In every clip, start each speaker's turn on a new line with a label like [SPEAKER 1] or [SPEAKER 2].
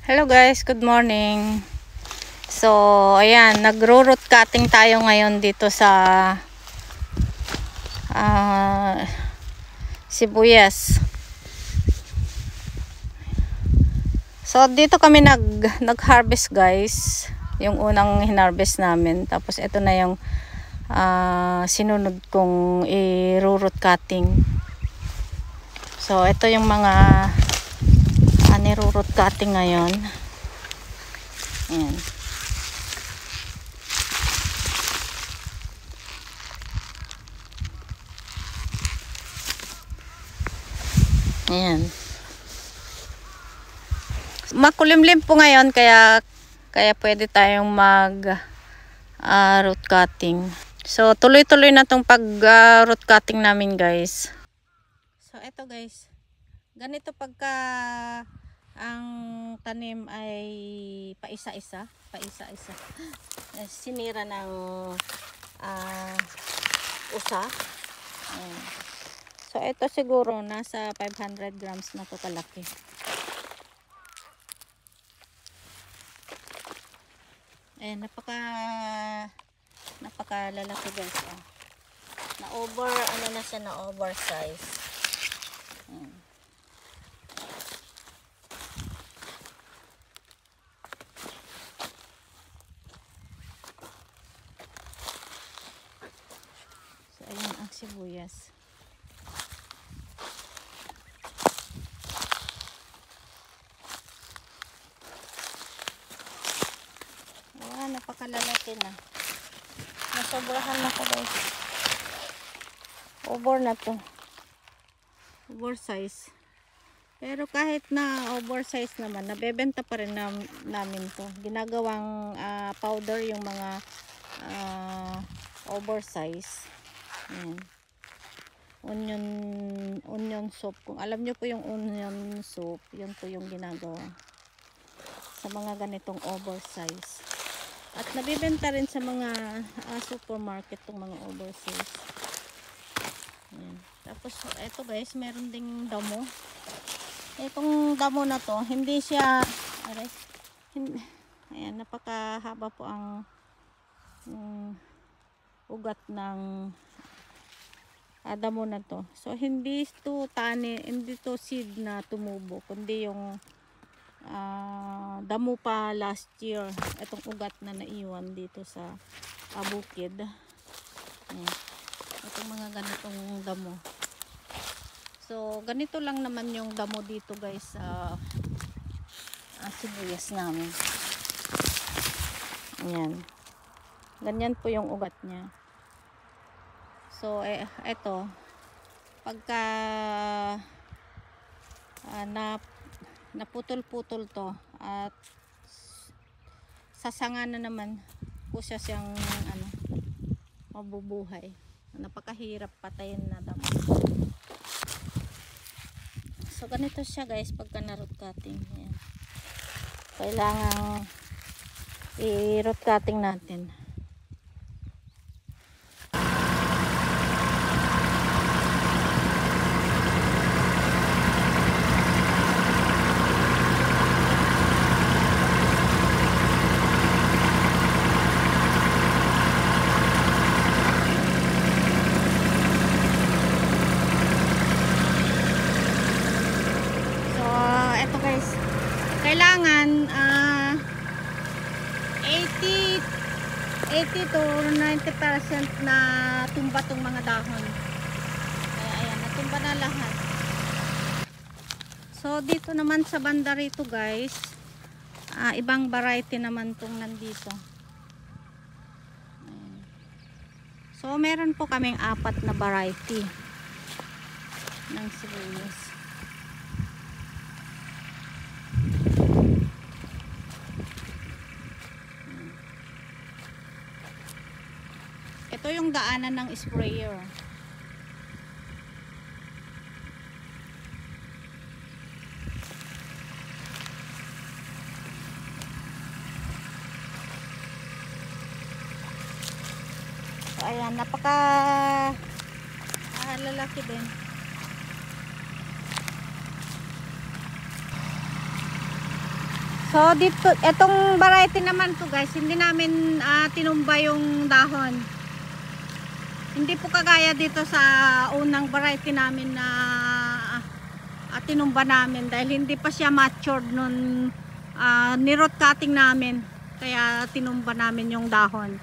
[SPEAKER 1] Hello guys, good morning. So, ayan, nagro-root cutting tayo ngayon dito sa sibuyas. So, dito kami nag-harvest guys. Yung unang hinarvest namin. Tapos, ito na yung sinunod kong i-root cutting. So, ito yung mga niro-root cutting ngayon. Ayan. Ayan. Makulimlim po ngayon kaya pwede tayong mag root cutting. So tuloy-tuloy na tong pag root cutting namin guys. So eto guys. Ganito pagka ang tanim ay paisa-isa. Sinira ng usa. Ayan. So ito siguro nasa 500 grams na to kalaki. Eh napaka-lalaki guys. Na oversize. So ayan ang sibuyas. Napakalalaki na. Nasobrahan na ko guys. Over na to. Oversize. Pero kahit na oversize naman, nabebenta pa rin namin to. Ginagawang powder yung mga oversize. Ayan. Onion soup. Kung alam nyo po yung onion soup, yun po yung ginagawa sa mga ganitong oversize. At nabibenta rin sa mga supermarket tong mga oversize. Ayan. Tapos eto guys, meron ding damo. Itong damo na to, hindi siya ayan, napakahaba po ang ugat ng damo na to. So hindi to hindi to seed na tumubo, kundi yung damo pa last year. Itong ugat na naiwan dito sa bukid. Ayan. Itong mga ganitong damo. So ganito lang naman yung damo dito guys sa sibuyas namin. Ayan. Ganyan po yung ugat niya. So eto pagka naputol-putol to at sasanga na naman po siya siyang mabubuhay. Napakahirap patayin na damo. So ganito siya guys pagka na-root cutting. Ayan. Kailangan i-root cutting natin. Kailangan 80 to 90% na tumba tong mga dahon. Kaya ayan, natumba na lahat. So dito naman sa banda rito guys, ibang variety naman tong nandito. Ayan. So meron po kaming 4 na variety ng sibuyas. Ito yung daanan ng sprayer. So ayan, napaka lalaki din. So dito, etong variety naman to guys, hindi namin tinumba yung dahon. Hindi po kagaya dito sa unang variety namin na tinumba namin dahil hindi pa siya matured nun ni-root cutting namin. Kaya tinumba namin yung dahon.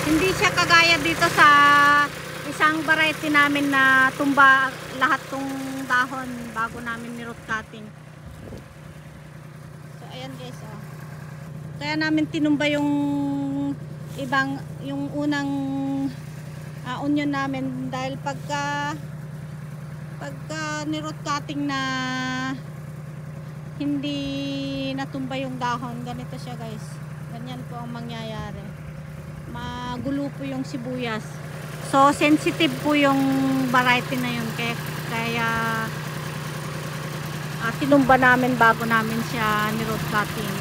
[SPEAKER 1] Hindi siya kagaya dito sa isang variety namin na tumba lahat tong dahon bago namin ni-root cutting. Ayan guys, oh. Kaya namin tinumba yung yung unang onion namin dahil pagka ni-root cutting na hindi natumba yung dahon, ganito siya guys. Ganyan po ang mangyayari. Magulo po yung sibuyas. So sensitive po yung variety na yun kaya tinumba namin bago namin siya ni-root cutting.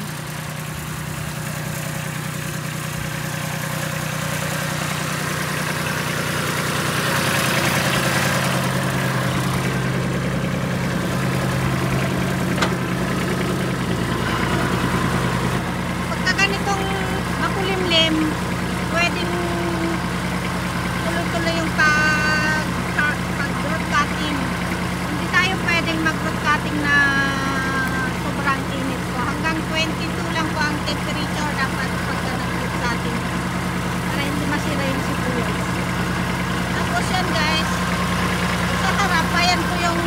[SPEAKER 1] Pagka ganitong makulimlim, pwedeng tuloy-tuloy yung pag-root cutting. Hindi tayo pwedeng mag-root cutting na sobrang init po. Hanggang 22 lang po ang temperature dapat pagka nag-root cutting para hindi masira yung sibuyas. Tapos yan guys, sa harap, ayan po yung